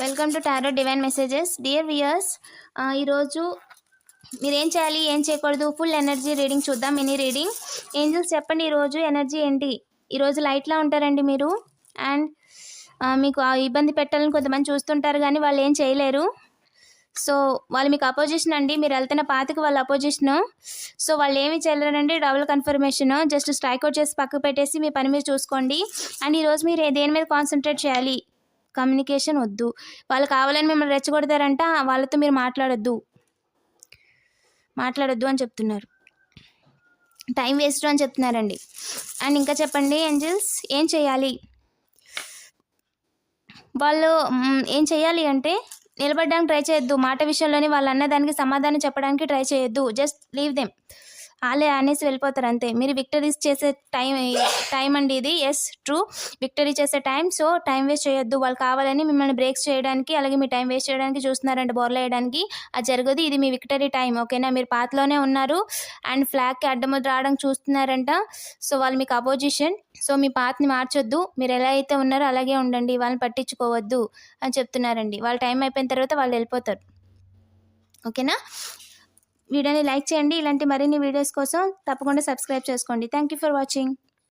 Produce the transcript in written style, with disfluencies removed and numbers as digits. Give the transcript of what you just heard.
Welcome to tarot divine messages. Dear viewers, ఈరోజు మీరు ఏం చేయాలి, ఏం చేయకూడదు, ఫుల్ ఎనర్జీ రీడింగ్ చూద్దాం. Mini reading. ఏంజల్స్ చెప్పండి, ఈరోజు ఎనర్జీ ఏంటి? ఈరోజు లైట్లా ఉంటారండి మీరు. అండ్ మీకు ఇబ్బంది పెట్టాలని కొంతమంది చూస్తుంటారు, కానీ వాళ్ళు ఏం చేయలేరు. సో వాళ్ళు మీకు అపోజిషన్ అండి. మీరు వెళ్తున్న పాతికి వాళ్ళ అపోజిషను. సో వాళ్ళు ఏమి చేయలేరండి. Double confirmation. Just strike out చేసి పక్కకు పెట్టేసి మీ పని మీరు చూసుకోండి. అండ్ ఈరోజు మీరు దేని మీద కాన్సన్ట్రేట్ చేయాలి? కమ్యూనికేషన్ వద్దు. వాళ్ళు కావాలని మిమ్మల్ని రెచ్చగొడతారంట. వాళ్ళతో మీరు మాట్లాడొద్దు అని చెప్తున్నారు. టైం వేస్ట్ అని చెప్తున్నారండి. అండ్ ఇంకా చెప్పండి ఏంజల్స్, ఏం చేయాలి? వాళ్ళు ఏం చేయాలి అంటే, నిలబడడానికి ట్రై చేయొద్దు. మాట విషయంలోని వాళ్ళు అన్నదానికి సమాధానం చెప్పడానికి ట్రై చేయొద్దు. Just leave them. వాళ్ళే అనేసి వెళ్ళిపోతారు అంతే. మీరు విక్టరీస్ చేసే టైం అండి ఇది. ఎస్, ట్రూ, విక్టరీ చేసే టైం. సో టైం వేస్ట్ చేయొద్దు. వాళ్ళు కావాలని మిమ్మల్ని బ్రేక్స్ చేయడానికి, అలాగే మీ టైం వేస్ట్ చేయడానికి చూస్తున్నారంట, బోర్లు వేయడానికి. అది జరగదు. ఇది మీ విక్టరీ టైం. ఓకేనా? మీరు పాతలోనే ఉన్నారు అండ్ ఫ్లాగ్కి అడ్డముద్ర రావడానికి చూస్తున్నారంట. సో వాళ్ళు మీకు అపోజిషన్. సో మీ పాత్ని మార్చొద్దు. మీరు ఎలా అయితే ఉన్నారో అలాగే ఉండండి. వాళ్ళని పట్టించుకోవద్దు అని చెప్తున్నారండి. వాళ్ళ టైం అయిపోయిన తర్వాత వాళ్ళు వెళ్ళిపోతారు. ఓకేనా? వీడియోని లైక్ చేయండి. ఇలాంటి మరిన్ని వీడియోస్ కోసం తప్పకుండా సబ్స్క్రైబ్ చేసుకోండి. Thank you for watching.